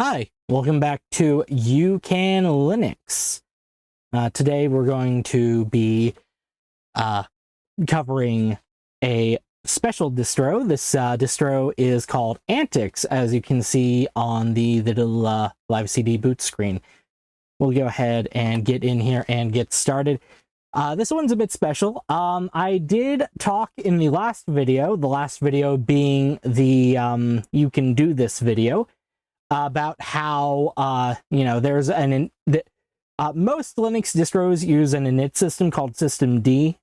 Hi, welcome back to You Can Linux. Today we're going to be covering a special distro. This distro is called antiX, as you can see on the little live CD boot screen. We'll go ahead and get in here and get started. This one's a bit special. I did talk in the last video being the You Can Do This video, about how, there's most Linux distros use an init system called systemd.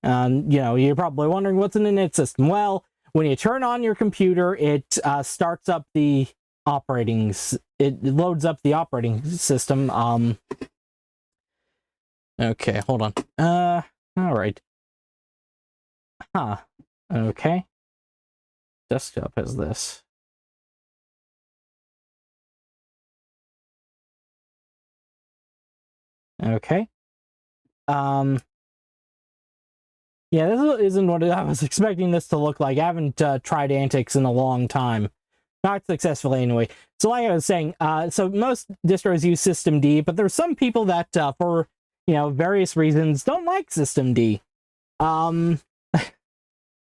You're probably wondering what's an init system. Well, when you turn on your computer, it starts up it loads up the operating system. Okay, hold on. All right. Okay. Desktop has this. Okay. Yeah, this isn't what I was expecting this to look like. I haven't tried antiX in a long time. Not successfully, anyway. So like I was saying, so most distros use systemd, but there's some people that, for, various reasons, don't like systemd. I'm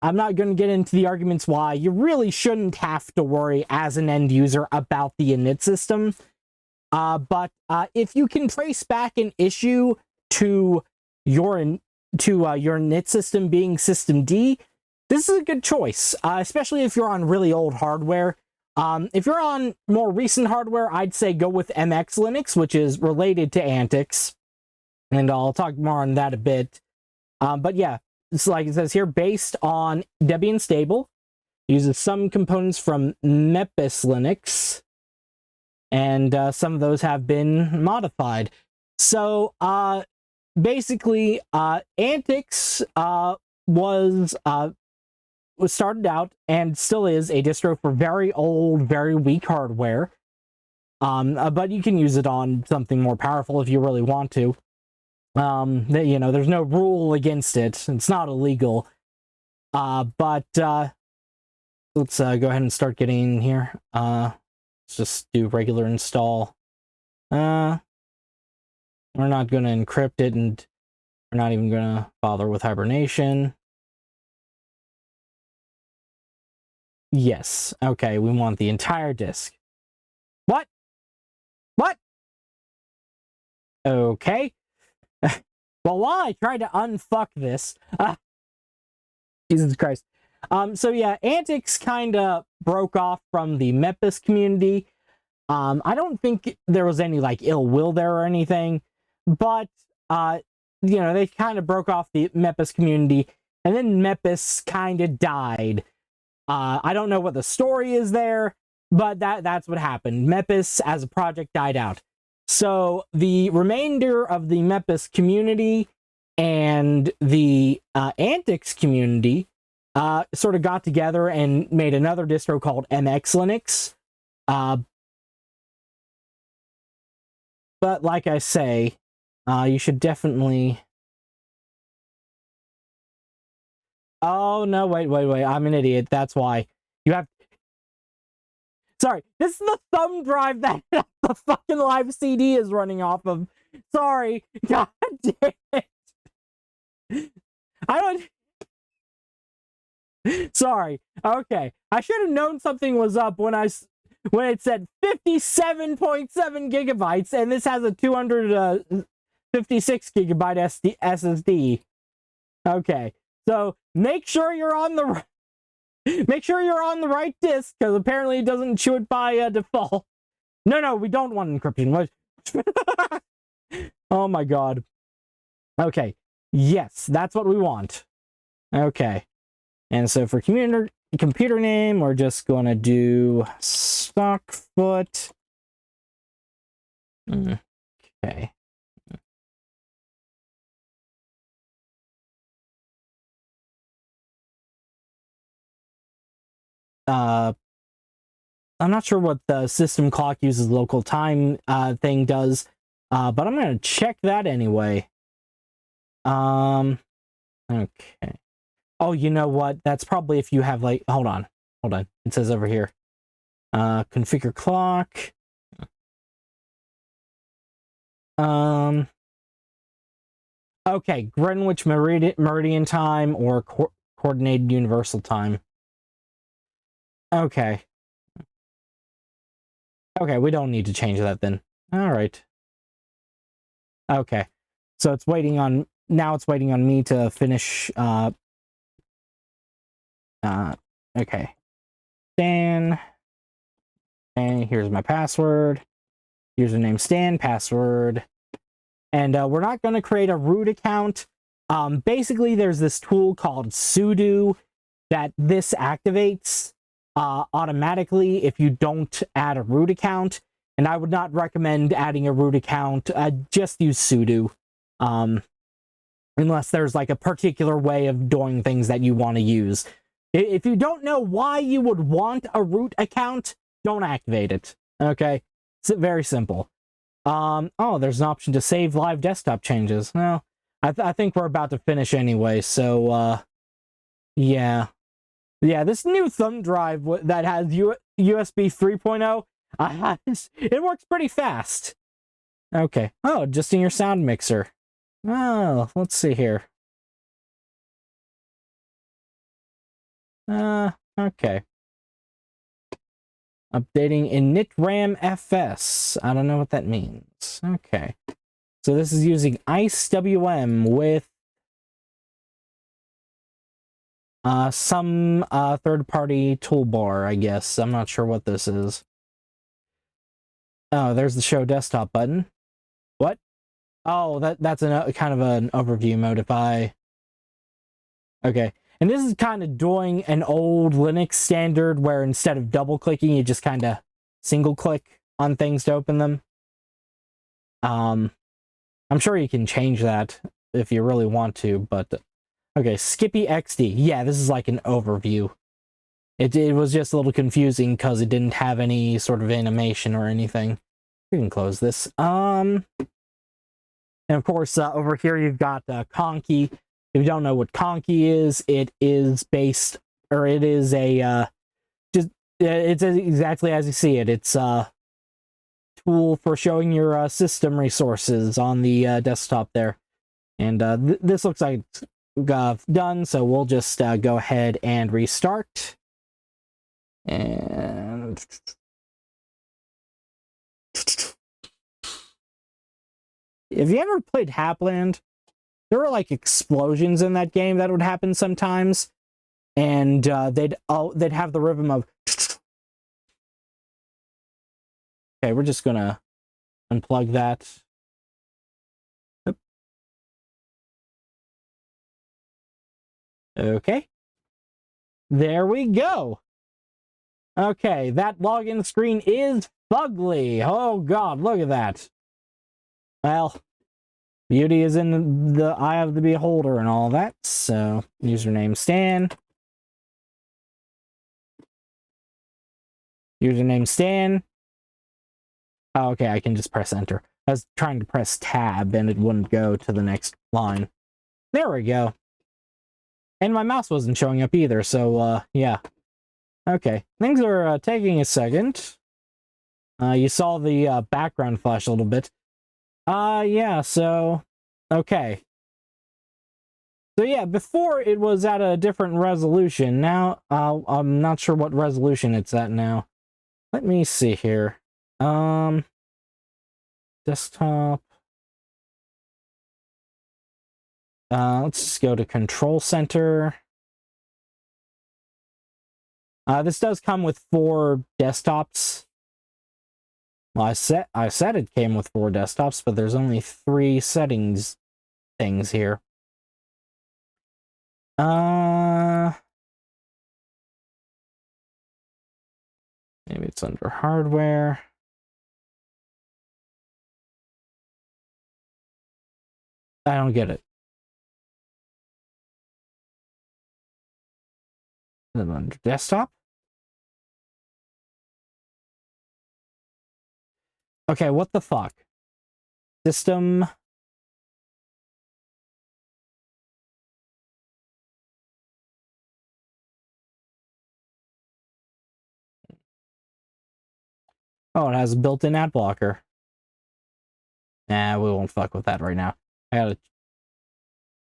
not going to get into the arguments why. You really shouldn't have to worry as an end user about the init system. But if you can trace back an issue to your init system being systemd, this is a good choice, especially if you're on really old hardware. If you're on more recent hardware, I'd say go with MX Linux, which is related to antiX, and I'll talk more on that a bit. But yeah, it's like it says here, based on Debian stable, uses some components from Mepis Linux, and some of those have been modified. So basically, antiX was started out and still is a distro for very old, very weak hardware. But you can use it on something more powerful if you really want to. There's no rule against it. It's not illegal. But let's go ahead and start getting in here. Let's just do regular install. We're not going to encrypt it, and we're not even going to bother with hibernation. Yes. Okay, we want the entire disk. What? What? Okay. Well, while I try to unfuck this, Jesus Christ. So yeah, antiX kind of broke off from the Mepis community. I don't think there was any ill will there or anything, but they kind of broke off the Mepis community, and then Mepis kind of died. I don't know what the story is there, but that's what happened. Mepis as a project died out. So the remainder of the Mepis community and the antiX community sort of got together and made another distro called MX Linux. But like I say, you should definitely... Oh, no, wait. I'm an idiot. That's why. You have... Sorry, this is the thumb drive that the fucking live CD is running off of. Sorry. God damn it. I don't... Sorry. Okay. I should have known something was up when it said 57.7 gigabytes, and this has a 256 gigabyte SSD. Okay. So make sure you're on the right disk, because apparently it doesn't chew it by default. No, we don't want encryption. Oh my god. Okay. Yes, that's what we want. Okay. And so for computer name, we're just going to do stockfoot. Okay. I'm not sure what the system clock uses local time thing does, but I'm going to check that anyway. Okay. Oh, you know what? That's probably if you have hold on. It says over here. Configure clock. Okay, Greenwich Meridian Time or Coordinated Universal Time. Okay. Okay, we don't need to change that then. Alright. Okay. So it's waiting on... Now it's waiting on me to finish... okay. Stan. And here's my password. Username Stan, password. And we're not going to create a root account. Basically, there's this tool called sudo that this activates automatically if you don't add a root account. And I would not recommend adding a root account. Just use sudo. Unless there's like a particular way of doing things that you want to use. If you don't know why you would want a root account, don't activate it. Okay? It's very simple. Oh, there's an option to save live desktop changes. No, I think we're about to finish anyway, so, yeah. Yeah, this new thumb drive that has USB 3.0, it works pretty fast. Okay. Oh, just in your sound mixer. Oh, let's see here. Okay. Updating init RAM FS. I don't know what that means. Okay. So this is using IceWM with some third-party toolbar, I guess. I'm not sure what this is. Oh, there's the show desktop button. What? Oh, that's kind of an overview mode if I... Okay. And this is kind of doing an old Linux standard where instead of double-clicking, you just kind of single-click on things to open them. I'm sure you can change that if you really want to, but... Okay, Skippy XD. Yeah, this is like an overview. It was just a little confusing because it didn't have any sort of animation or anything. We can close this. And of course, over here you've got Conky. If you don't know what Conky is, it is based, or it is a, it's exactly as you see it. It's a tool for showing your system resources on the desktop there. And this looks like it's done, so we'll just go ahead and restart. And if you ever played Hapland, there were like explosions in that game that would happen sometimes, and they'd have the rhythm of... Okay, we're just gonna unplug that. Yep. Okay. There we go. Okay, that login screen is fugly. Oh god, look at that. Well, beauty is in the eye of the beholder and all that, so username Stan. Username Stan. Oh, okay, I can just press enter. I was trying to press tab and it wouldn't go to the next line. There we go. And my mouse wasn't showing up either, so, yeah. Okay, things are taking a second. You saw the background flash a little bit. Yeah, so... Okay. So yeah, before it was at a different resolution. Now, I'm not sure what resolution it's at now. Let me see here. Desktop. Let's just go to Control Center. This does come with 4 desktops. Well, I said it came with 4 desktops, but there's only 3 settings things here. Maybe it's under hardware. I don't get it. Under desktop? Okay, what the fuck? System... Oh, it has a built-in ad blocker. Nah, we won't fuck with that right now. I gotta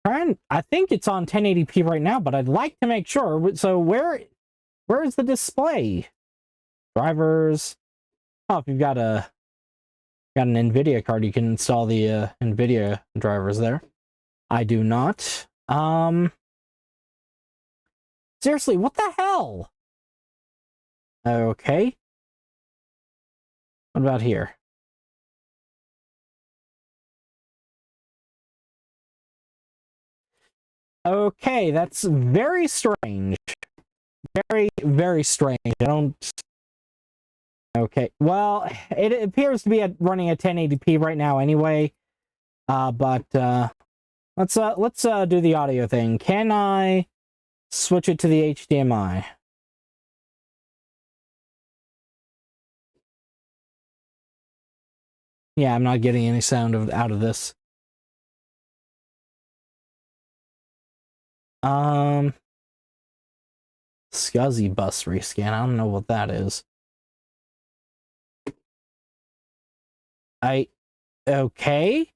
try and... I think it's on 1080p right now, but I'd like to make sure. So where is the display? Drivers. Oh, if you've got an NVIDIA card, you can install the NVIDIA drivers there. I do not. Seriously, what the hell? Okay. What about here? Okay, that's very strange. Very, very strange. I don't... Okay, well, it appears to be running at 1080p right now anyway. But let's do the audio thing. Can I switch it to the HDMI? Yeah, I'm not getting any sound out of this. Scuzzy bus rescan. I don't know what that is. Okay.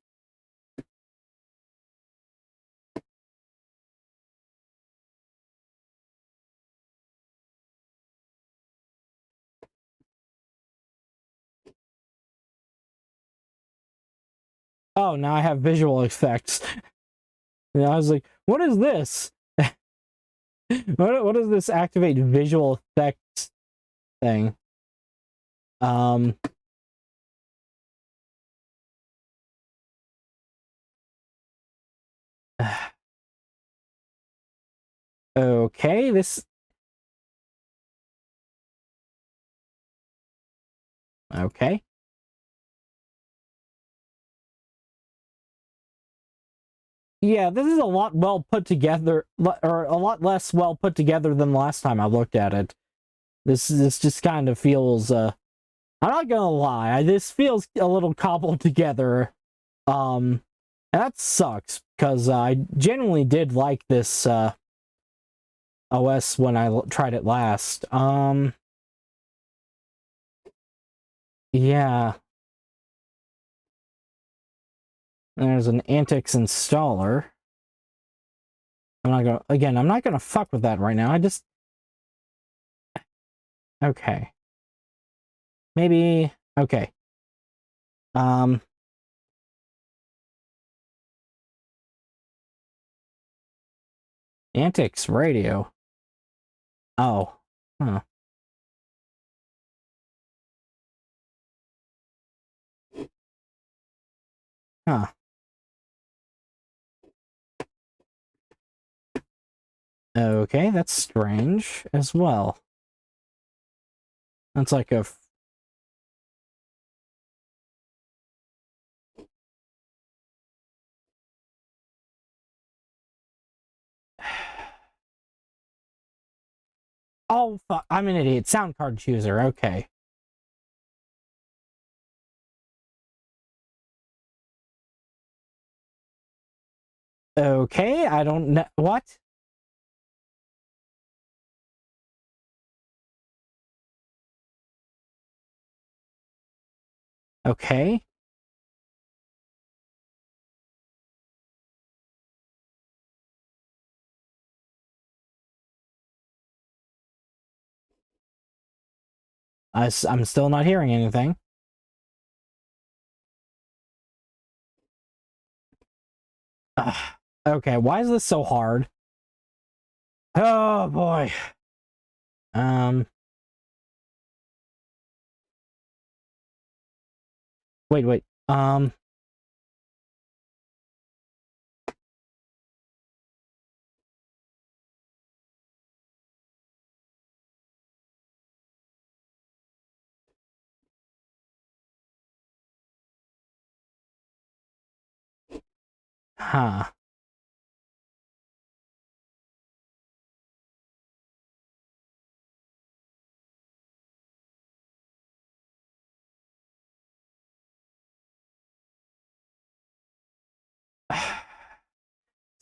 Oh, now I have visual effects. Yeah, I was like, what is this? What is this activate visual effects thing? Okay, this... Okay. Yeah, this is a lot well put together, or a lot less well put together than the last time I looked at it. This just kind of feels, I'm not gonna lie, this feels a little cobbled together. And that sucks, because I genuinely did like this, OS when I tried it last. Yeah. There's an antiX installer. I'm not gonna fuck with that right now. Okay. Maybe, okay. Antics radio. Oh. Huh. Huh. Okay, that's strange as well. That's like a... Oh, fuck. I'm an idiot. Sound card chooser. Okay. Okay, I don't know. What? Okay. I'm still not hearing anything. Okay, why is this so hard? Oh, boy. Wait. Huh.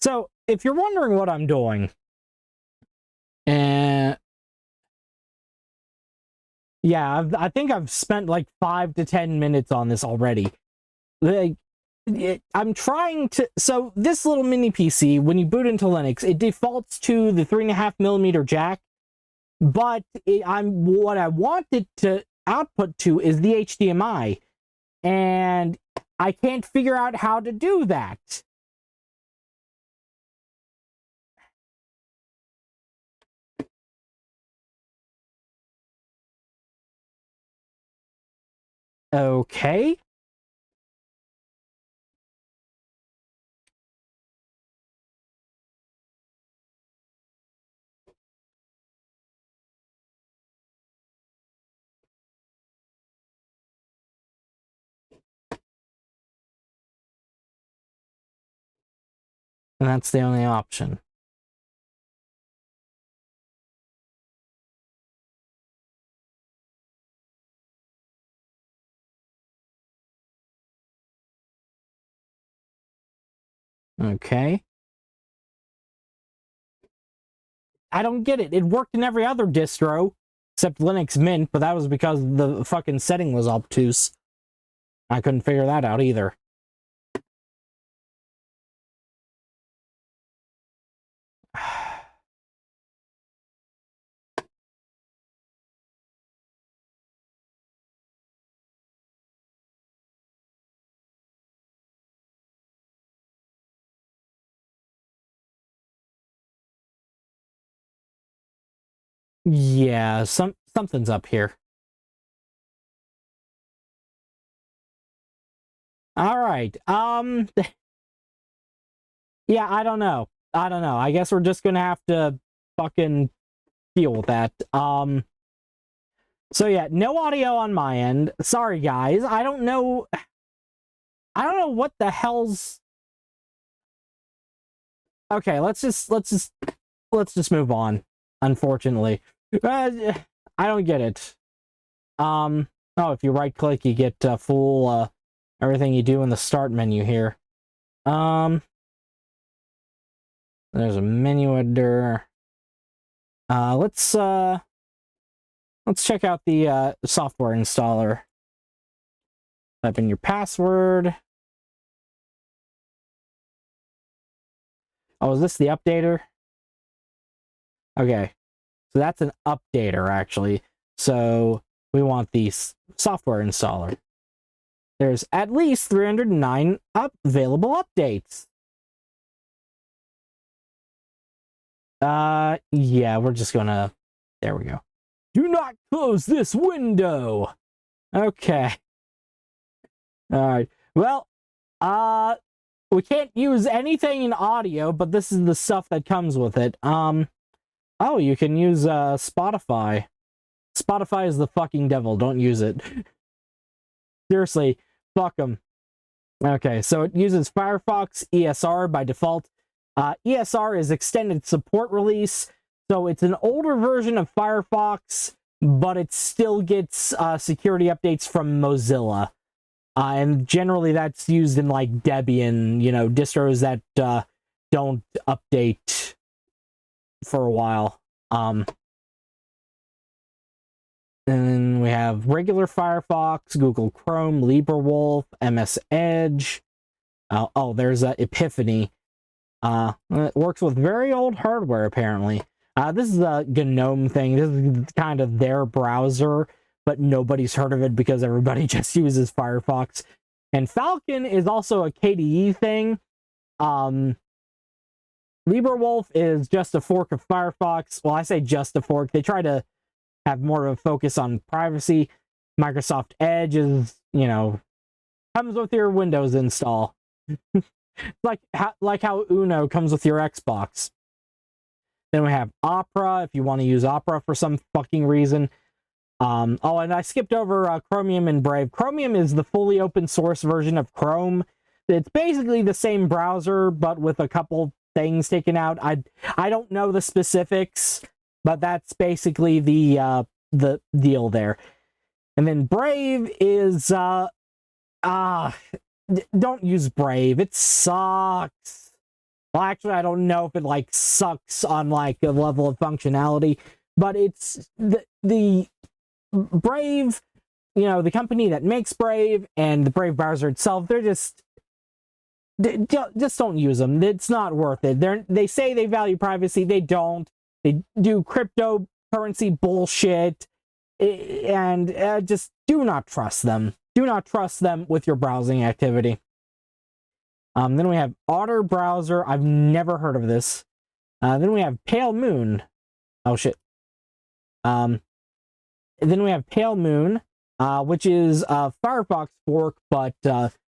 So, if you're wondering what I'm doing, yeah, I think I've spent like 5 to 10 minutes on this already. Like, I'm trying to... So this little mini PC, when you boot into Linux, it defaults to the 3.5mm jack, but what I want it to output to is the HDMI, and I can't figure out how to do that. Okay. And that's the only option. Okay. I don't get it. It worked in every other distro, except Linux Mint, but that was because the fucking setting was obtuse. I couldn't figure that out either. Yeah, something's up here. Alright, yeah, I don't know. I guess we're just gonna have to fucking deal with that. So yeah, no audio on my end. Sorry, guys. I don't know what the hell's... Okay, let's just move on, unfortunately. I don't get it. Oh, if you right-click, you get full, everything you do in the start menu here. There's a menu editor. Let's check out the software installer. Type in your password. Oh, is this the updater? Okay, so that's an updater, actually. So we want the software installer. There's at least 309 available updates. Yeah, we're just gonna... There we go. Do not close this window! Okay. Alright. Well, we can't use anything in audio, but this is the stuff that comes with it. Oh, you can use, Spotify. Spotify is the fucking devil. Don't use it. Seriously, fuck them. Okay, so it uses Firefox ESR by default. ESR is extended support release, so it's an older version of Firefox, but it still gets security updates from Mozilla. And generally that's used in, like, Debian, you know, distros that don't update for a while. And then we have regular Firefox, Google Chrome, LibreWolf, MS Edge. Oh, there's Epiphany. It works with very old hardware, apparently. This is a GNOME thing. This is kind of their browser, but nobody's heard of it because everybody just uses Firefox. And Falcon is also a KDE thing. LibreWolf is just a fork of Firefox. Well, I say just a fork. They try to have more of a focus on privacy. Microsoft Edge is, you know, comes with your Windows install. like how Uno comes with your Xbox. Then we have Opera, if you want to use Opera for some fucking reason. Oh, and I skipped over Chromium and Brave. Chromium is the fully open source version of Chrome. It's basically the same browser, but with a couple things taken out. I don't know the specifics, but that's basically the deal there. And then Brave is don't use Brave. It sucks. Well, actually, I don't know if it, like, sucks on, like, a level of functionality, but it's the Brave, you know, the company that makes Brave and the Brave browser itself, they're just just don't use them. It's not worth it. They say they value privacy. They don't. They do cryptocurrency bullshit. And just do not trust them. Do not trust them with your browsing activity. Then we have Otter Browser. I've never heard of this. Then we have Pale Moon. Oh, shit. Then we have Pale Moon, which is a Firefox fork, but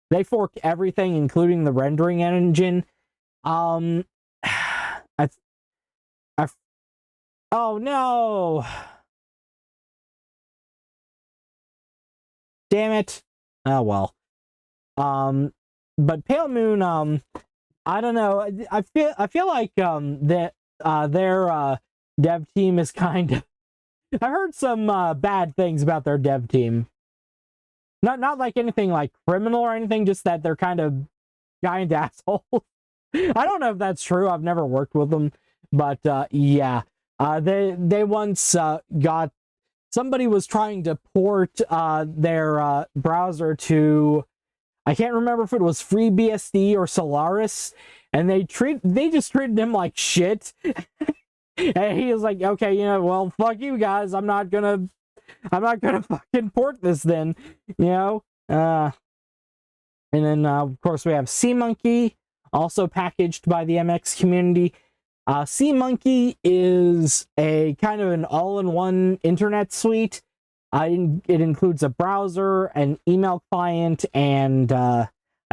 they fork everything, including the rendering engine. Oh, no! Damn it. Oh, well. But Pale Moon, I don't know. I feel like that their dev team is kind of. I heard some bad things about their dev team. Not like anything like criminal or anything, just that they're kind of giant assholes. I don't know if that's true. I've never worked with them, but yeah, they once got. Somebody was trying to port their browser to, I can't remember if it was FreeBSD or Solaris, and they just treated him like shit. And he was like, okay, well, fuck you guys. I'm not gonna fucking port this then, And then of course we have SeaMonkey, also packaged by the MX community. SeaMonkey is a kind of an all-in-one internet suite. It includes a browser, an email client, and I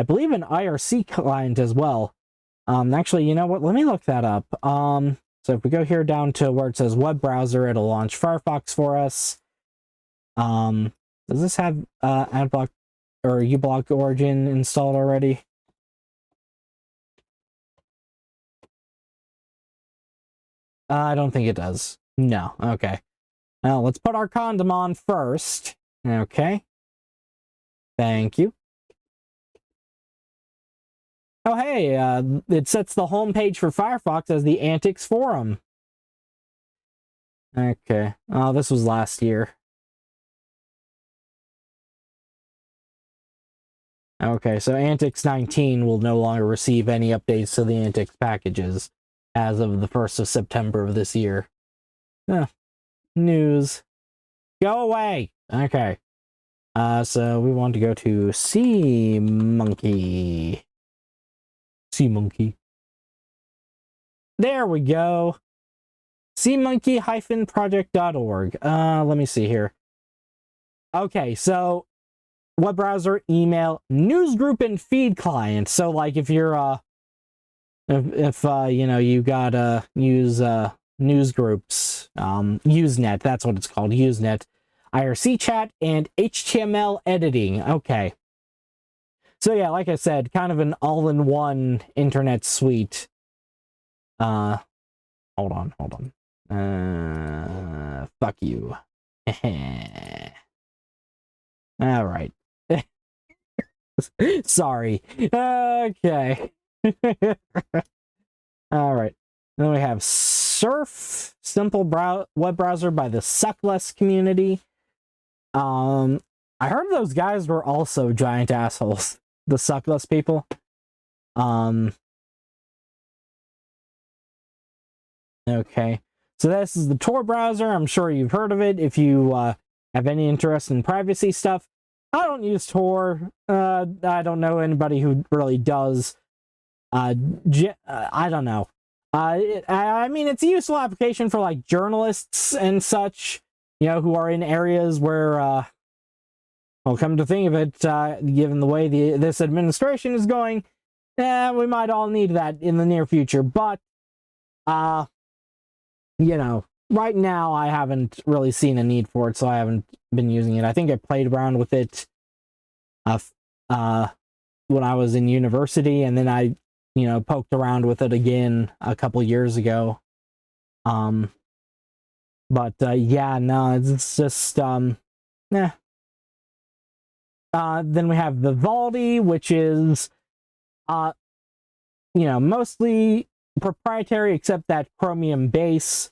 believe an IRC client as well. Actually, you know what? Let me look that up. So if we go here down to where it says web browser, it'll launch Firefox for us. Does this have Adblock or uBlock Origin installed already? I don't think it does. No. Okay. Now, let's put our condom on first. Okay. Thank you. Oh, hey, it sets the homepage for Firefox as the antiX forum. Okay. Oh, this was last year. Okay, so antiX 19 will no longer receive any updates to the antiX packages as of the 1st of September of this year. News. Go away! Okay. So we want to go to SeaMonkey. SeaMonkey. There we go. SeaMonkey-project.org. Let me see here. Okay, so web browser, email, newsgroup, and feed client. So, like, if you're if you gotta use news groups, Usenet, that's what it's called, Usenet, IRC chat, and HTML editing. Okay. So yeah, like I said, kind of an all-in-one internet suite. Hold on. Fuck you. All right. Sorry. Okay. All right. Then we have Surf, simple web browser by the Suckless community. I heard those guys were also giant assholes. The Suckless people. Okay. So this is the Tor browser. I'm sure you've heard of it if you have any interest in privacy stuff. I don't use Tor. I don't know anybody who really does. I don't know. I mean, it's a useful application for like journalists and such, who are in areas where, well, come to think of it, given the way this administration is going, we might all need that in the near future. But, right now I haven't really seen a need for it, so I haven't been using it. I think I played around with it, when I was in university, and then I poked around with it again a couple years ago. But yeah, no, it's just Then we have Vivaldi, which is mostly proprietary except that Chromium base.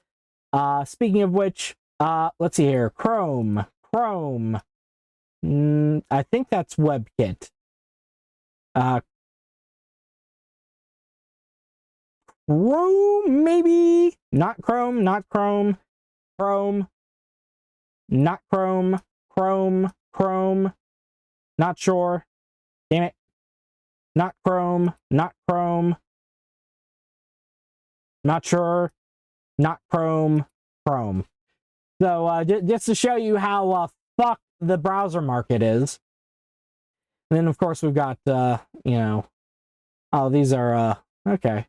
Speaking of which, let's see here. Chrome. I think that's WebKit. Chrome, maybe? Not Chrome, not Chrome. Chrome. Not Chrome. Chrome. Not sure. Damn it. Not Chrome. Not Chrome. Not sure. Not Chrome. Chrome. So, just to show you how fucked the browser market is. And then, of course, we've got, you know... Oh, these are, okay.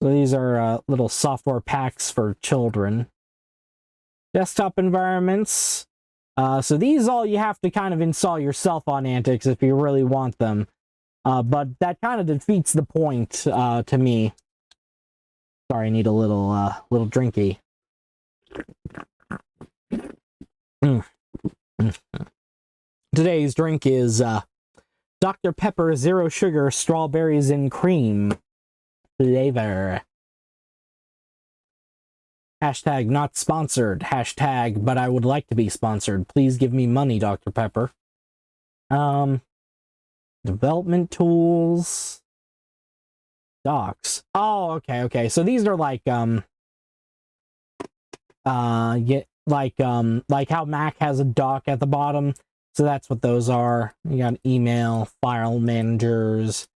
So these are little software packs for children. Desktop environments. So these all you have to kind of install yourself on antiX if you really want them. But that kind of defeats the point to me. Sorry, I need a little drinky. Today's drink is Dr. Pepper Zero Sugar Strawberries and Cream flavor. Hashtag not sponsored. Hashtag but I would like to be sponsored. Please give me money, Dr. Pepper. Development tools. Docs. Oh, okay. So these are like like how Mac has a dock at the bottom. So that's what those are. You got email, file managers.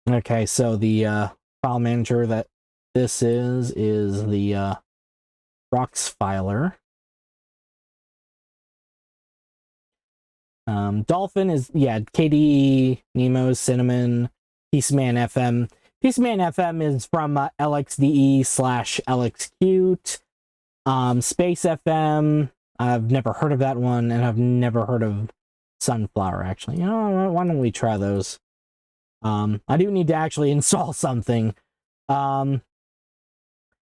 Okay, so the file manager that this is the Roxfiler. Dolphin is, yeah, KDE, Nemo, Cinnamon, Peaceman FM. Peaceman FM is from LXDE/LXQt. Space FM, I've never heard of that one, and I've never heard of Sunflower, actually. You know, why don't we try those? I do need to actually install something. I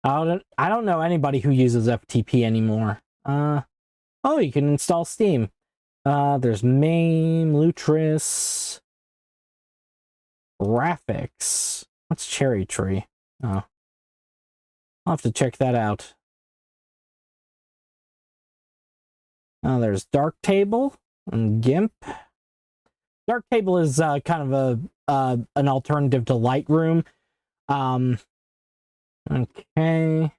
don't know anybody who uses FTP anymore. Oh, you can install Steam. There's MAME, Lutris, Graphics. What's Cherry Tree? Oh. I'll have to check that out. There's Darktable and GIMP. Darktable is kind of an alternative to Lightroom. Okay.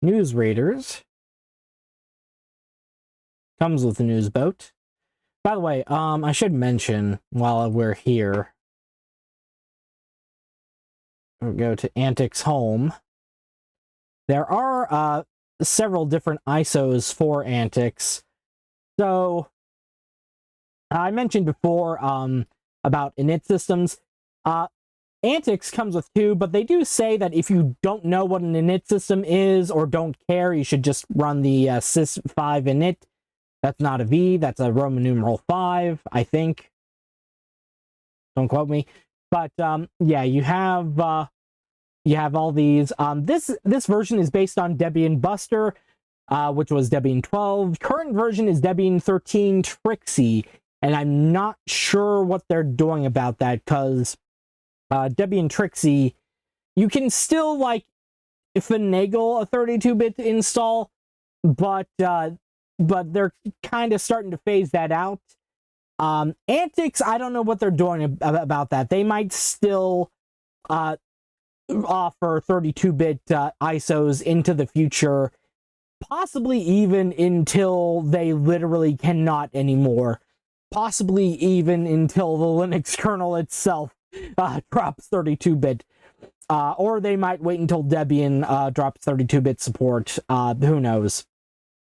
Newsreaders. Comes with a newsboat. By the way, I should mention while we're here, we'll go to antiX Home. There are several different ISOs for antiX. So I mentioned before about init systems. AntiX comes with two, but they do say that if you don't know what an init system is or don't care, you should just run the sys5 init. That's not a V, that's a Roman numeral 5, I think. Don't quote me. But yeah, you have all these. This version is based on Debian Buster, which was Debian 12. Current version is Debian 13 Trixie, and I'm not sure what they're doing about that, because Debian Trixie, you can still like finagle a 32-bit install, but they're kind of starting to phase that out. AntiX, I don't know what they're doing about that. They might still offer 32-bit ISOs into the future, possibly even until they literally cannot anymore. Possibly even until the Linux kernel itself drops 32-bit. Or they might wait until Debian drops 32-bit support. Who knows?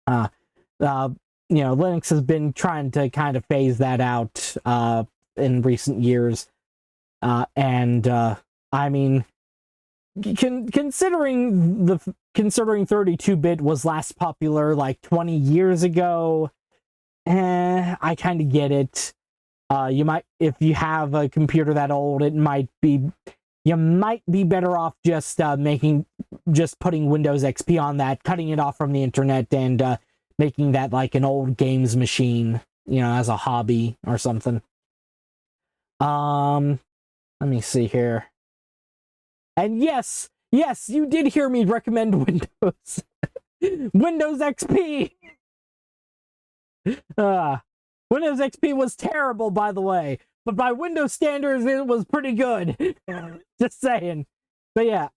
You know, Linux has been trying to kind of phase that out in recent years. And I mean, considering 32-bit was last popular like 20 years ago, I kind of get it. You might, if you have a computer that old, you might be better off just putting Windows XP on that, cutting it off from the internet, and making that like an old games machine, you know, as a hobby or something. Let me see here. And yes, you did hear me recommend Windows. Windows XP! Windows XP was terrible, by the way, but by Windows standards, it was pretty good. Just saying. But yeah,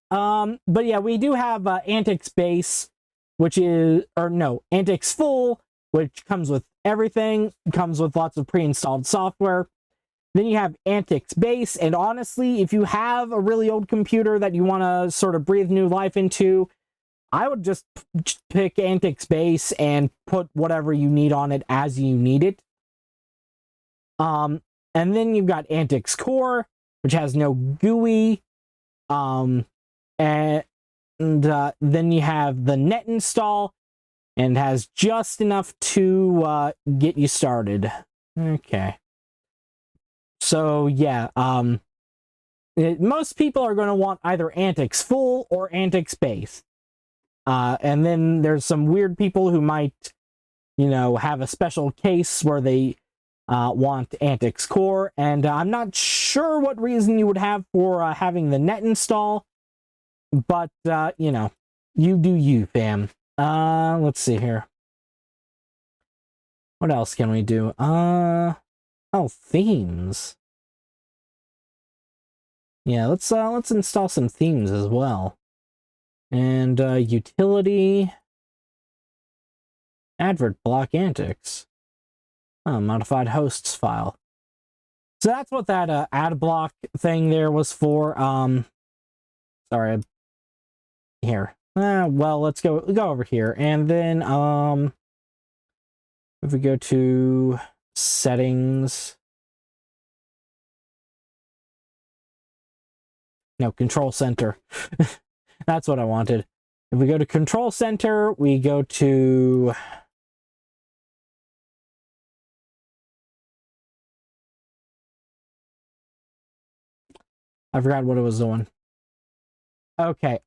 we do have antiX Base, which is, or no, antiX Full, which comes with everything, comes with lots of pre-installed software. Then you have antiX Base, and honestly, if you have a really old computer that you want to sort of breathe new life into, I would just pick antiX Base and put whatever you need on it as you need it. And then you've got antiX Core, which has no GUI. And then you have the net install, and has just enough to get you started. Okay. So yeah, most people are going to want either antiX Full or antiX Base. And then there's some weird people who might, you know, have a special case where they want antiX Core, and I'm not sure what reason you would have for having the net install, but, you know, you do you, fam. Let's see here. What else can we do? Oh, themes. Yeah, let's install some themes as well. And, utility. Advert block antics. Oh, modified hosts file. So that's what that ad block thing there was for. Sorry. Here. Well, let's go over here, and then if we go to settings, no, control center. That's what I wanted. If we go to control center, we go to I forgot what it was doing. Okay,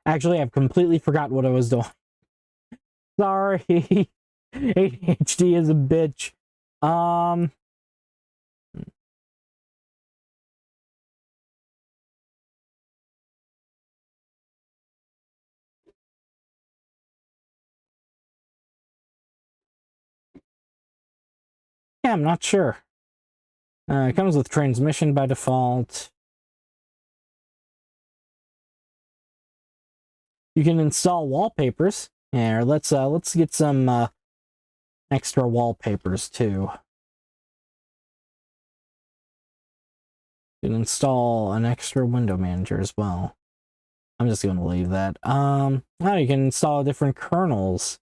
actually, I've completely forgot what I was doing. Sorry. ADHD is a bitch. Yeah, I'm not sure. It comes with transmission by default. You can install wallpapers. Here, let's get some extra wallpapers too. You can install an extra window manager as well. I'm just going to leave that. Oh, you can install different kernels.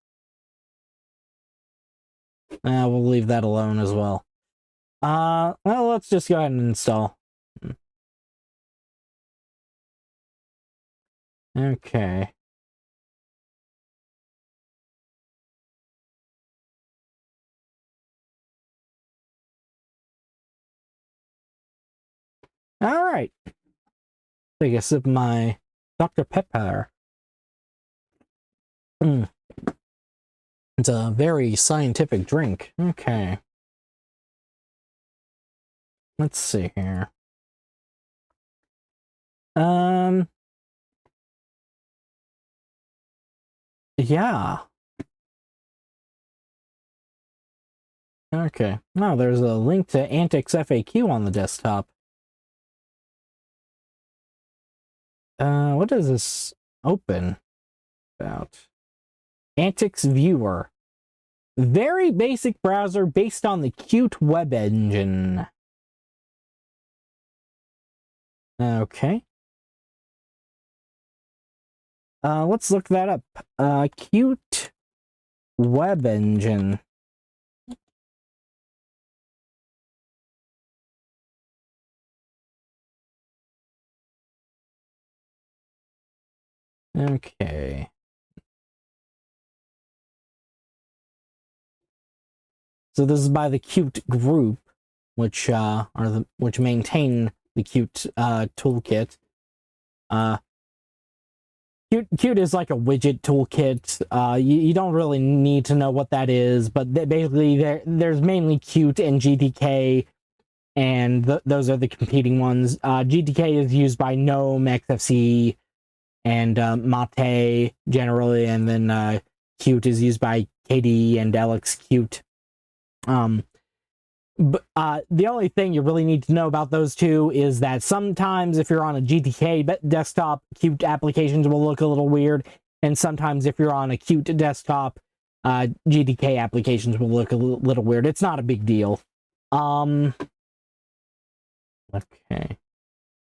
We'll leave that alone as well. Well, let's just go ahead and install. Okay. All right. Take a sip of my Dr. Pepper. It's a very scientific drink. Okay. Let's see here. Yeah. Okay. Oh, there's a link to antiX FAQ on the desktop. What does this open about? antiX Viewer. Very basic browser based on the Qt web engine. Okay. Let's look that up. Qt web engine. Okay. So this is by the Qt group, which which maintain the Qt toolkit. Qt is like a widget toolkit. You don't really need to know what that is, but basically there's mainly Qt and GTK, and those are the competing ones. GTK is used by GNOME, XFCE, and Mate generally, and then Qt is used by KDE and Alex Qt. But the only thing you really need to know about those two is that sometimes if you're on a GTK desktop, Qt applications will look a little weird, and sometimes if you're on a Qt desktop, GTK applications will look a little weird. It's not a big deal. Okay.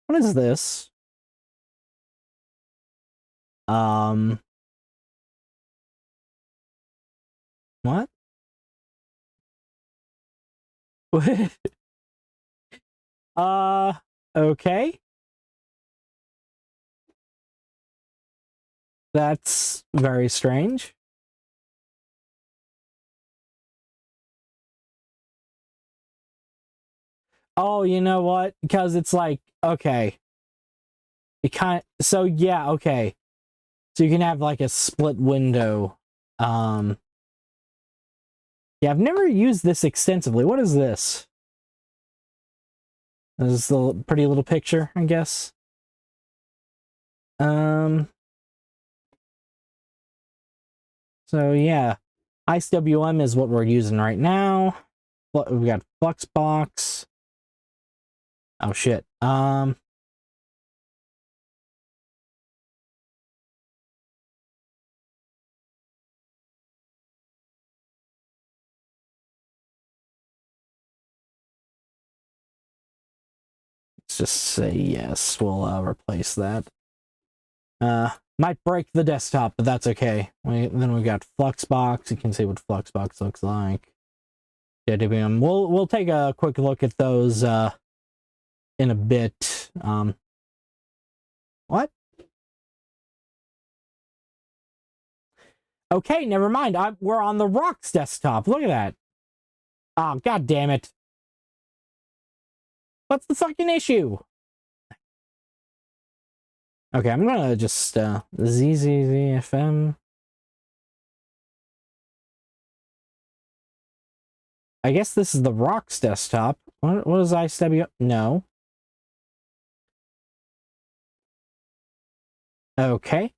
What is this? What? Okay. That's very strange. Oh, you know what? Because it's like, okay. So yeah, okay. So you can have like a split window. Yeah, I've never used this extensively. What is this? This is the pretty little picture, I guess. So yeah, IceWM is what we're using right now. We got Fluxbox. Oh shit. Let's just say yes. We'll replace that. Might break the desktop, but that's okay. Then we got Fluxbox. You can see what Fluxbox looks like. JWM. We'll take a quick look at those in a bit. What? Okay, never mind. We're on the Rocks desktop. Look at that. Oh, god damn it. What's the fucking issue? Okay, I'm gonna just ZZZFM. I guess this is the Rocks desktop. What is IceW? No. Okay.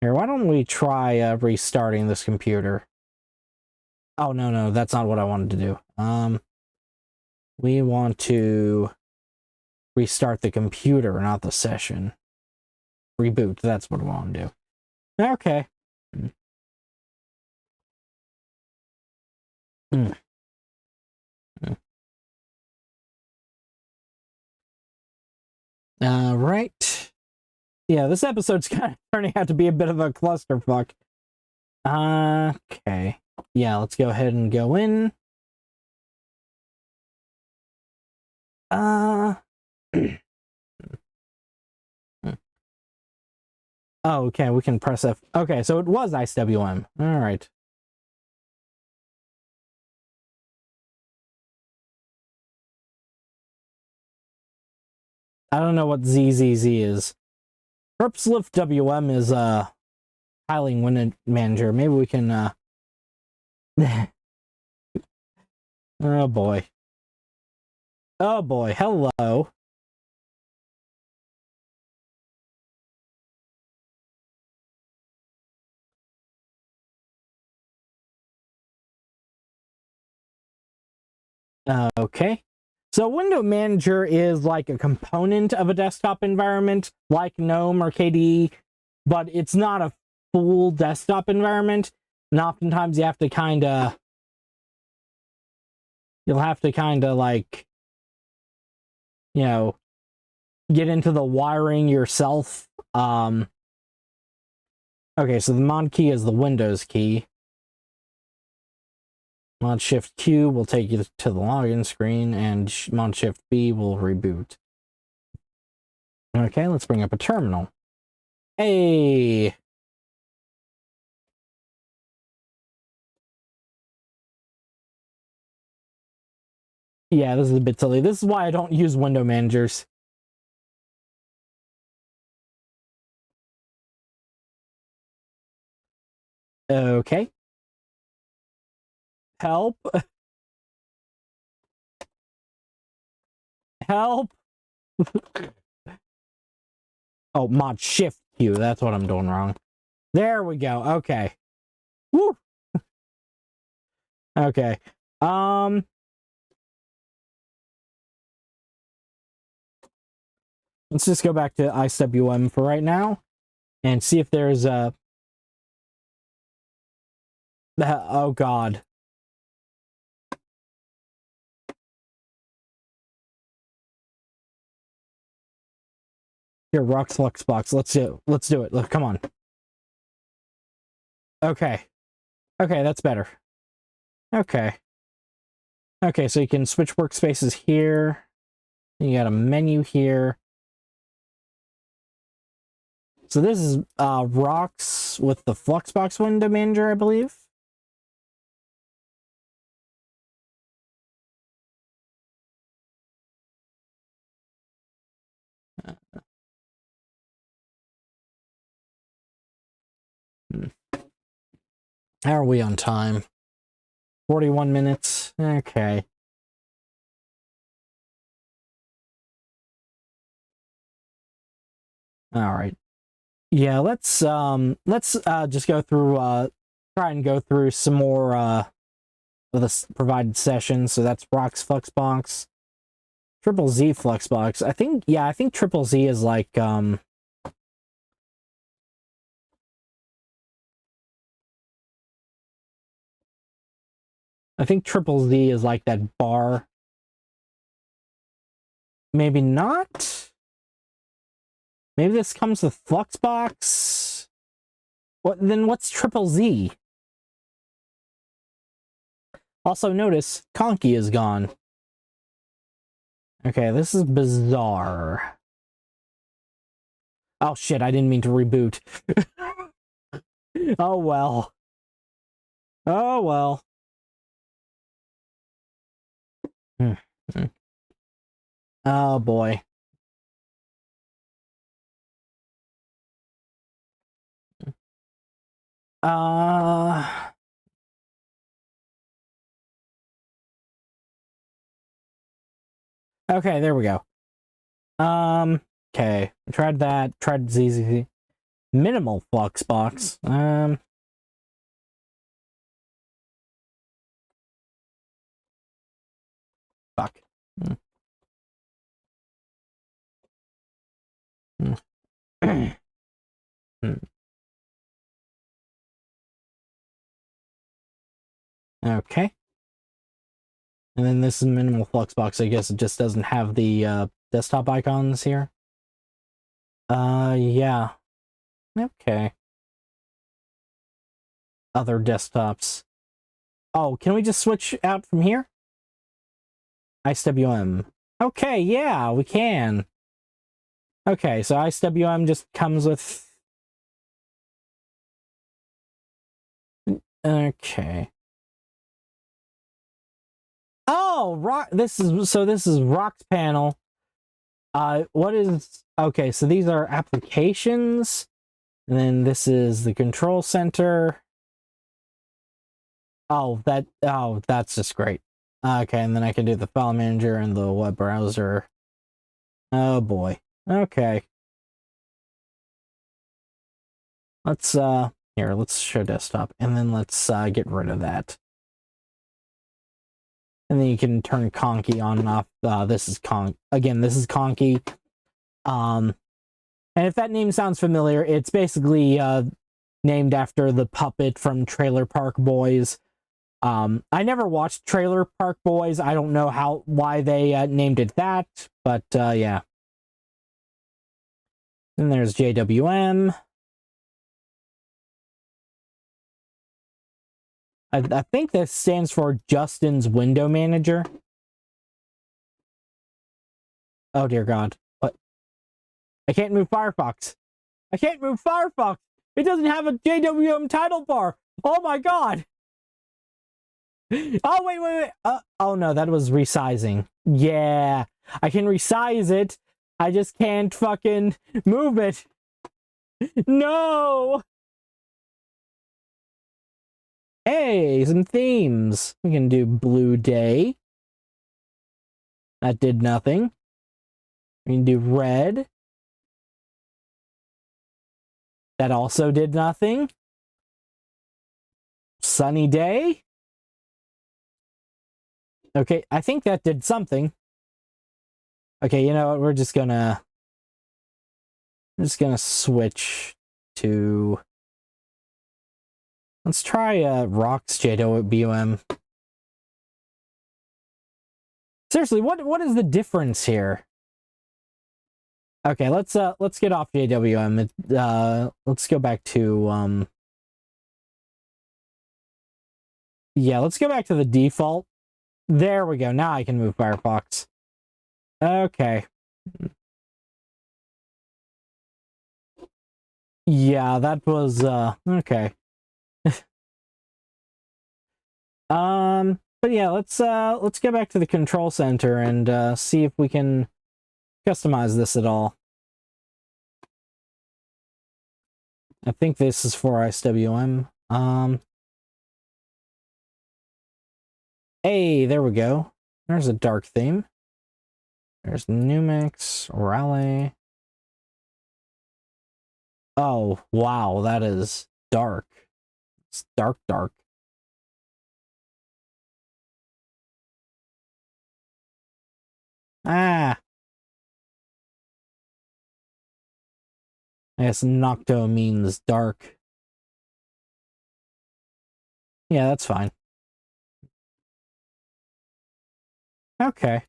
Here, why don't we try restarting this computer? Oh, no, that's not what I wanted to do. We want to restart the computer, not the session. Reboot, that's what I want to do. Okay. Right. Yeah, this episode's kind of turning out to be a bit of a clusterfuck. Okay. Yeah, let's go ahead and go in. Oh, okay, we can press F. Okay, so it was IceWM. All right. I don't know what ZZZ is. Perpslift WM is tiling window manager. Maybe we can oh boy. Oh boy, hello. Okay. So window manager is like a component of a desktop environment, like GNOME or KDE, but it's not a full desktop environment. And oftentimes you'll have to kind of like, you know, get into the wiring yourself. Okay, so the mod key is the Windows key. Mod Shift Q will take you to the login screen, and Mod Shift B will reboot. Okay, let's bring up a terminal. Hey! Yeah, this is a bit silly. This is why I don't use window managers. Okay. Help. Help. Oh, mod shift Q. That's what I'm doing wrong. There we go. Okay. Woo! Okay. Let's just go back to IWM for right now and see if there's a... oh, God. Here, Rock's Fluxbox. Let's do it. Look, come on. Okay. Okay, that's better. Okay. Okay, so you can switch workspaces here. You got a menu here. So this is Rock's with the Fluxbox window manager, I believe. How are we on time? 41 minutes. Okay. All right. Yeah, let's just go through try and go through some more of the provided sessions. So that's Rock's Fluxbox, Triple Z Fluxbox. I think Triple Z is like I think Triple Z is like that bar. Maybe not. Maybe this comes with Fluxbox. What's Triple Z? Also notice Conky is gone. Okay, this is bizarre. Oh shit, I didn't mean to reboot. Oh well. Oh well. Oh boy. Okay, there we go. Okay. Tried that. Tried ZZZ. Minimal Fluxbox. Fuck. Okay. And then this is minimal Fluxbox. I guess it just doesn't have the desktop icons here. Yeah. Okay. Other desktops. Oh, can we just switch out from here? IWM. Okay, yeah, we can. Okay, so IWM just comes with... Okay. Oh, this is Rock's panel. What is... Okay, so these are applications. And then this is the control center. Oh, that's just great. Okay, and then I can do the file manager and the web browser. Oh boy. Okay. Let's show desktop, and then let's get rid of that. And then you can turn Conky on and off. This is Conky. And if that name sounds familiar, it's basically named after the puppet from Trailer Park Boys. I never watched Trailer Park Boys. I don't know why they named it that, but yeah. Then there's JWM. I think this stands for Justin's Window Manager. Oh dear God. What? I can't move Firefox. I can't move Firefox. It doesn't have a JWM title bar. Oh my God. Oh, wait. Oh no, that was resizing. Yeah. I can resize it. I just can't fucking move it. No. Hey, some themes. We can do Blue Day. That did nothing. We can do red. That also did nothing. Sunny day. Okay, I think that did something. Okay, you know what? We're just gonna switch to... Let's try Rocks JWM. Seriously, what is the difference here? Okay, let's get off JWM. Let's go back to yeah, let's go back to the default. There we go. Now I can move Firefox. Okay. Yeah, that was okay. But yeah, let's go back to the control center and see if we can customize this at all. I think this is for SWM. Hey, there we go. There's a dark theme. There's Numix, Raleigh. Oh, wow, that is dark. It's dark, dark. Ah. I guess Nocto means dark. Yeah, that's fine. Okay.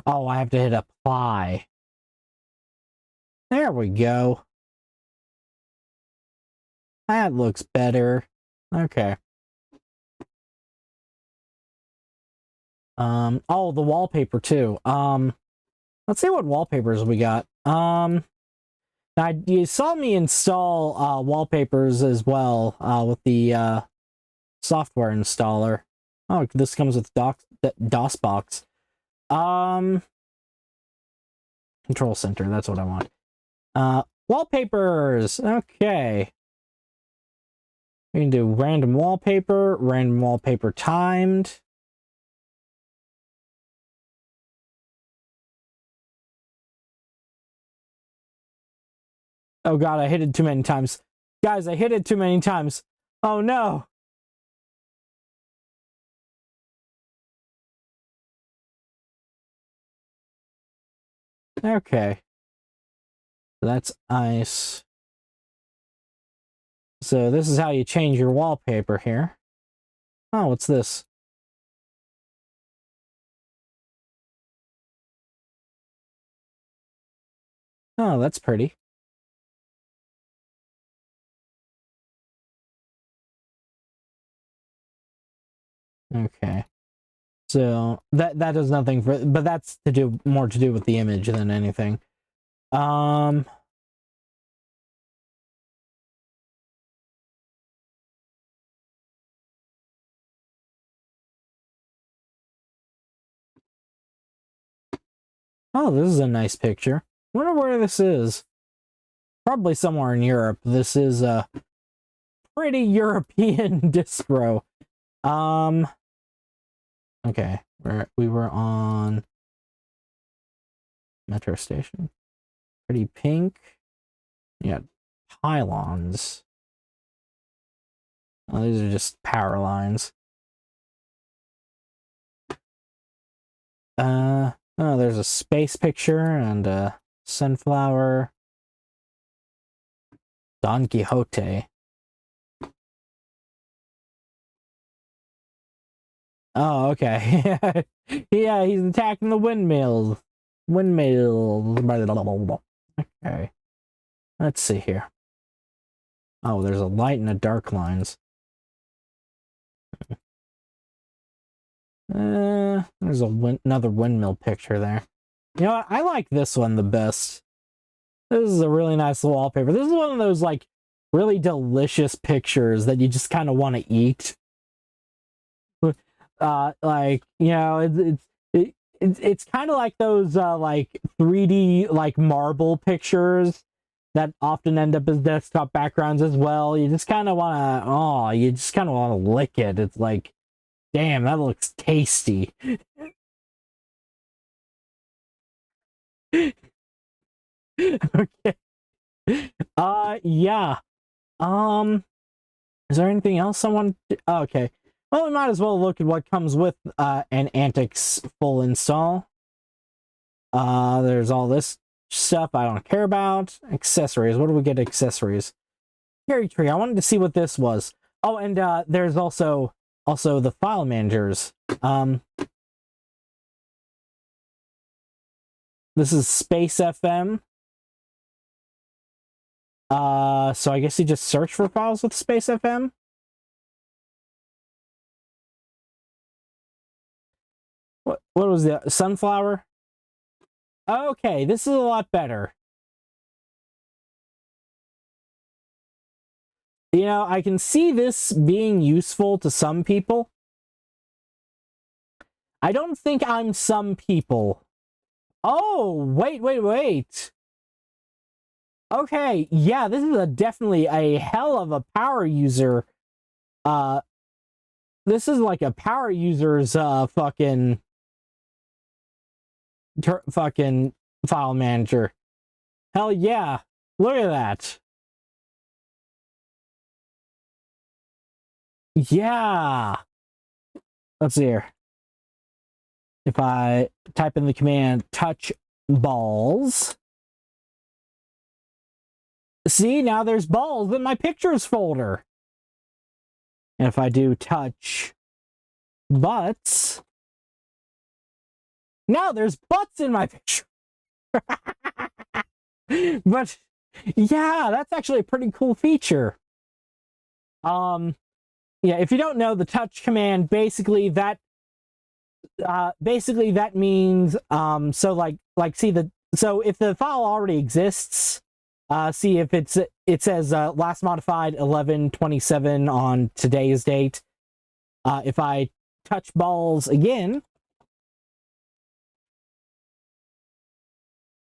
Oh, I have to hit apply. There we go. That looks better. Okay. Oh, the wallpaper too. Let's see what wallpapers we got. Now you saw me install wallpapers as well with the software installer. Oh, this comes with DOSBox. Control center, that's what I want. Wallpapers. Okay. We can do random wallpaper timed. Oh god, I hit it too many times. Guys, I hit it too many times. Oh no! Okay. That's ice. So this is how you change your wallpaper here. Oh, what's this? Oh, that's pretty. Okay. So that does nothing for, but that's more to do with the image than anything. Oh, this is a nice picture. I wonder where this is. Probably somewhere in Europe. This is a pretty European distro. Okay, we were on metro station. Pretty pink. Yeah, pylons. Oh, these are just power lines. Oh, there's a space picture and a sunflower. Don Quixote. Oh, okay. Yeah, he's attacking the windmills. Windmills. Okay. Let's see here. Oh, there's a light and a dark lines. There's another windmill picture there. You know what? I like this one the best. This is a really nice wallpaper. This is one of those, like, really delicious pictures that you just kind of want to eat. Like, you know, it's kind of like those, like, 3D, like, marble pictures that often end up as desktop backgrounds as well. You just kind of want to, you just kind of want to lick it. It's like, damn, that looks tasty. Okay. Yeah. Is there anything else I want to... oh, okay. Well, we might as well look at what comes with an antiX full install. There's all this stuff I don't care about. Accessories. What do we get accessories? Cherry tree. I wanted to see what this was. Oh, and there's also the file managers. This is Space FM. So I guess you just search for files with Space FM. What was the sunflower? Okay, this is a lot better. You know, I can see this being useful to some people. I don't think I'm some people. Oh, wait. Okay, yeah, this is definitely a hell of a power user. This is like a power user's fucking file manager. Hell yeah. Look at that. Yeah. Let's see here. If I type in the command touch balls. See, now there's balls in my pictures folder. And if I do touch butts, now there's butts in my picture. But yeah, that's actually a pretty cool feature. Yeah, if you don't know the touch command, basically that means so if the file already exists, see if it says last modified 11/27 on today's date. If I touch balls again,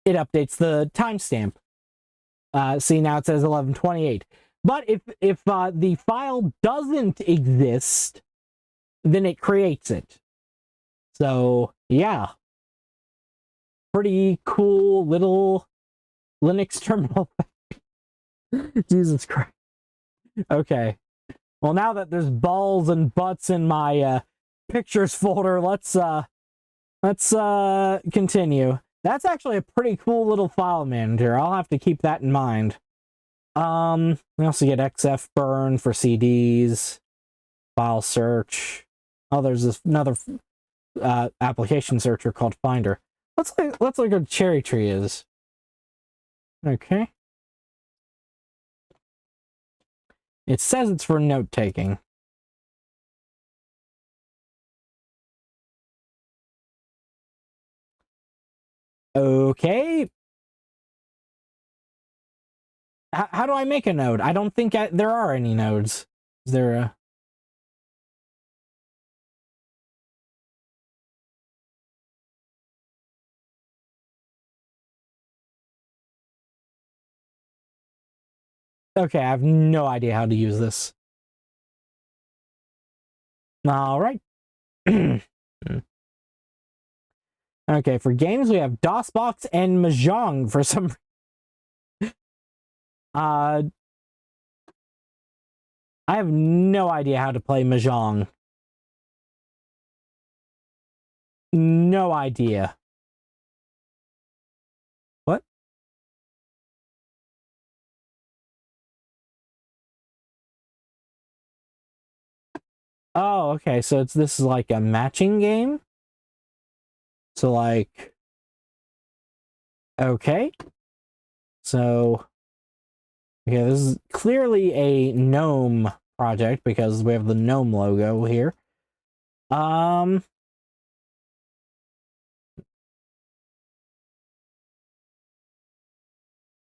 it updates the timestamp. See, now it says 11/28. But if the file doesn't exist, then it creates it. So yeah, pretty cool little Linux terminal. Jesus Christ. Okay. Well, now that there's balls and butts in my pictures folder, let's continue. That's actually a pretty cool little file manager. I'll have to keep that in mind. We also get XF burn for CDs, file search. Oh, there's another application searcher called Finder. Let's look what Cherry Tree is. Okay. It says it's for note taking. Okay. How do I make a node? I don't think there are any nodes. Is there a... Okay, I have no idea how to use this. All right. Okay, for games we have DOSBox and Mahjong for some... I have no idea how to play Mahjong. No idea. What? Oh, okay, so this is like a matching game? So like... Okay. So... Okay, this is clearly a GNOME project because we have the GNOME logo here.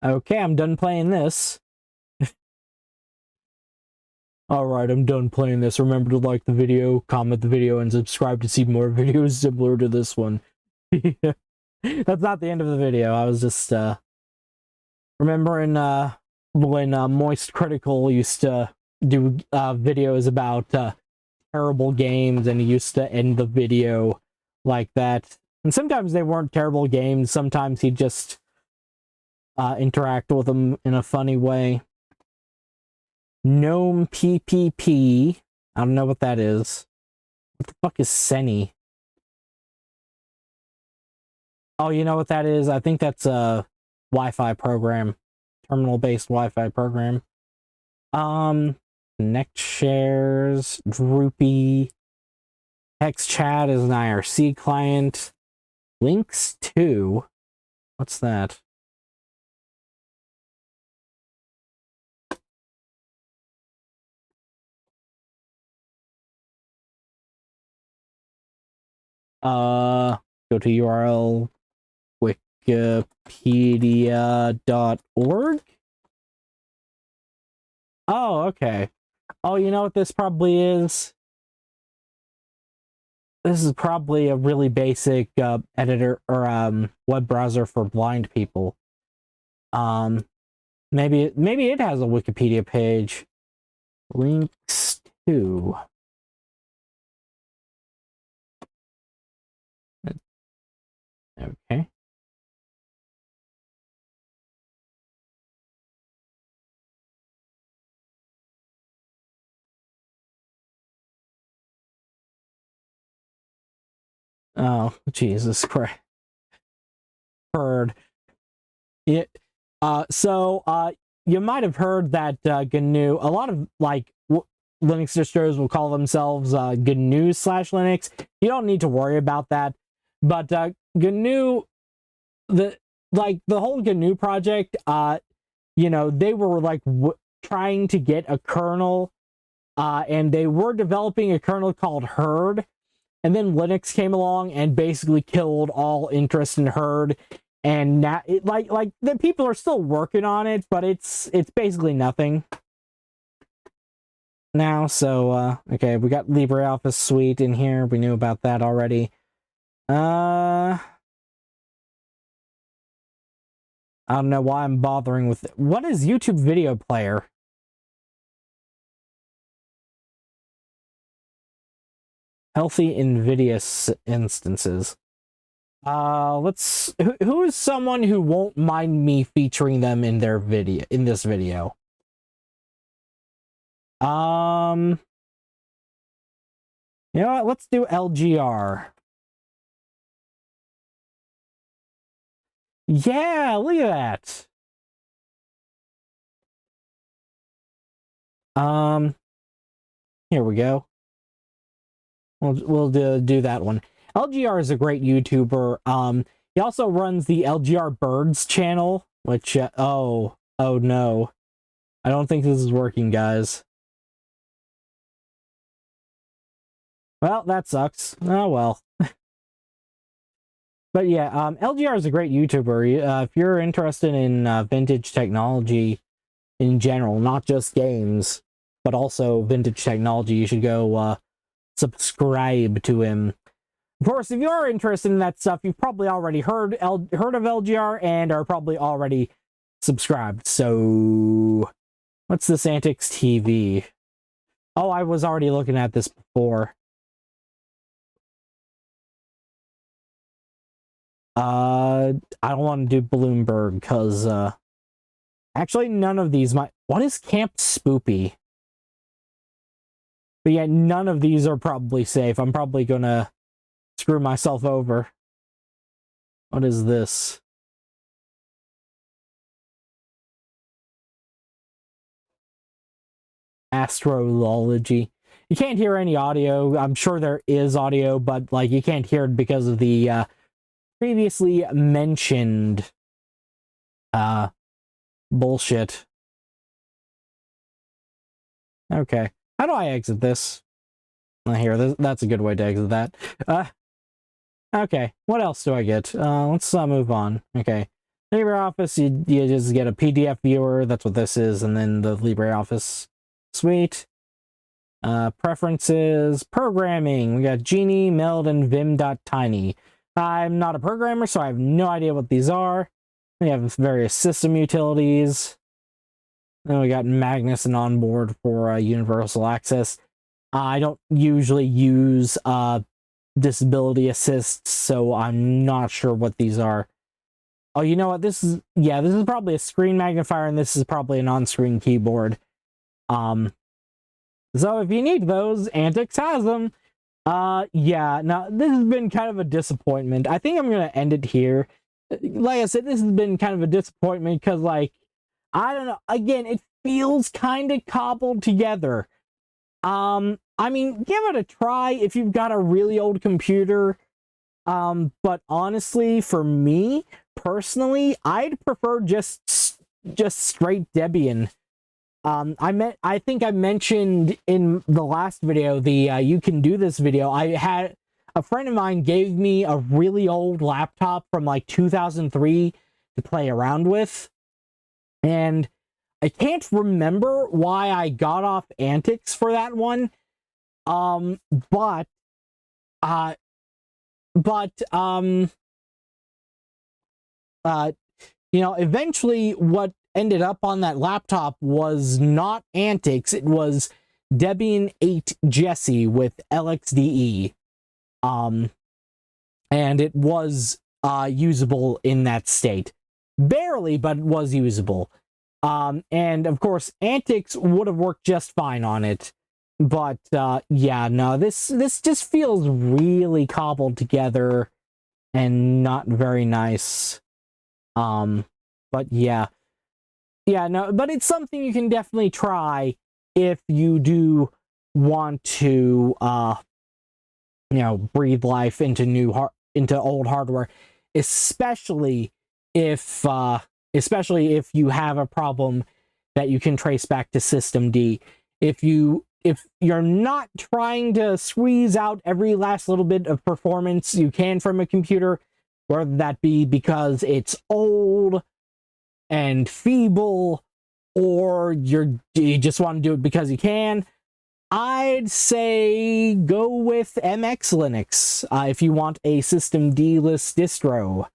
Okay, I'm done playing this. Alright, I'm done playing this. Remember to like the video, comment the video, and subscribe to see more videos similar to this one. That's not the end of the video. I was just, remembering, when, Moist Critical used to do, videos about, terrible games, and he used to end the video like that. And sometimes they weren't terrible games. Sometimes he'd just interact with them in a funny way. Gnome PPP. I don't know what that is. What the fuck is Seni? Oh, you know what that is? I think that's a Wi-Fi program. Terminal-based Wi-Fi program. Connect shares, Droopy. HexChat is an IRC client. Links to... What's that? Go to URL wikipedia.org. Oh, okay. Oh, you know what this probably is? This is probably a really basic editor or web browser for blind people. Maybe it has a Wikipedia page. Links to. Okay. Oh, Jesus Christ. Heard. It. You might have heard that GNU. A lot of like Linux distros will call themselves GNU/Linux. You don't need to worry about that. But GNU, the whole GNU project, you know, they were like trying to get a kernel, and they were developing a kernel called Herd, and then Linux came along and basically killed all interest in Herd. And now, like the people are still working on it, but it's basically nothing now. So okay, we got LibreOffice Suite in here. We knew about that already. I don't know why I'm bothering with it. What is YouTube Video Player? Healthy NVIDIA instances. Who is someone who won't mind me featuring them in their video, in this video? You know what? Let's do LGR. Yeah, look at that. Here we go. We'll do that one. LGR is a great YouTuber. He also runs the LGR Birds channel, which, oh no. I don't think this is working, guys. Well, that sucks. Oh, well. But yeah, LGR is a great YouTuber. If you're interested in vintage technology in general, not just games, but also vintage technology, you should go subscribe to him. Of course, if you're interested in that stuff, you've probably already heard of LGR and are probably already subscribed. So, what's this antiX TV? Oh, I was already looking at this before. I don't want to do Bloomberg because actually none of these might. What is Camp Spoopy? But yeah, none of these are probably safe. I'm probably gonna screw myself over. What is this? Astrology. You can't hear any audio. I'm sure there is audio, but like you can't hear it because of the previously mentioned bullshit. Okay. How do I exit this? Here, that's a good way to exit that. Okay, what else do I get? Let's move on. Okay. LibreOffice, you just get a PDF viewer, that's what this is, and then the LibreOffice Suite. Preferences, programming, we got Genie, Meld, and Vim.tiny. I'm not a programmer, so I have no idea what these are. We have various system utilities. Then we got Magnus and Onboard for universal access. I don't usually use disability assists, so I'm not sure what these are. Oh, you know what? This is probably a screen magnifier, and this is probably an on-screen keyboard. So if you need those, antiX has them. Yeah, now, this has been kind of a disappointment. I think I'm gonna end it here. Like I said, this has been kind of a disappointment, because, like, I don't know, again, it feels kind of cobbled together. I mean, give it a try if you've got a really old computer. But honestly, for me, personally, I'd prefer just straight Debian. I think I mentioned in the last video, the you can do this video. I had a friend of mine gave me a really old laptop from like 2003 to play around with, and I can't remember why I got off antiX for that one. But you know, eventually what ended up on that laptop was not antiX, it was Debian 8 Jessie with LXDE. And it was usable in that state. Barely, but it was usable. And of course, antiX would have worked just fine on it. But yeah, no, this just feels really cobbled together and not very nice. But yeah. Yeah, no, but it's something you can definitely try if you do want to you know, breathe life into old hardware, especially if you have a problem that you can trace back to systemd. If you're not trying to squeeze out every last little bit of performance you can from a computer, whether that be because it's old and feeble, or you just want to do it because you can, I'd say go with MX Linux if you want a systemd-less distro.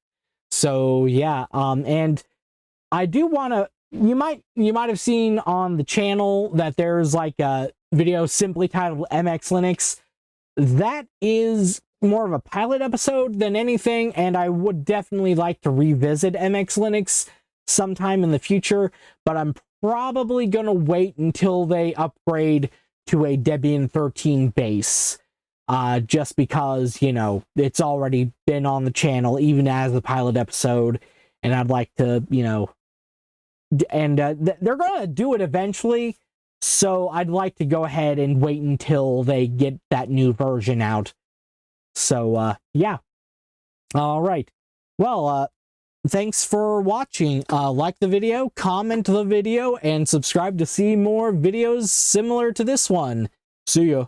So yeah, and I do want to, you might have seen on the channel that there's like a video simply titled MX Linux. That is more of a pilot episode than anything, and I would definitely like to revisit MX Linux sometime in the future, but I'm probably gonna wait until they upgrade to a Debian 13 base, just because, you know, it's already been on the channel even as a pilot episode, and I'd like to, you know, and they're gonna do it eventually, so I'd like to go ahead and wait until they get that new version out. So yeah, all right, well, thanks for watching. Like the video, comment the video, and subscribe to see more videos similar to this one. See ya.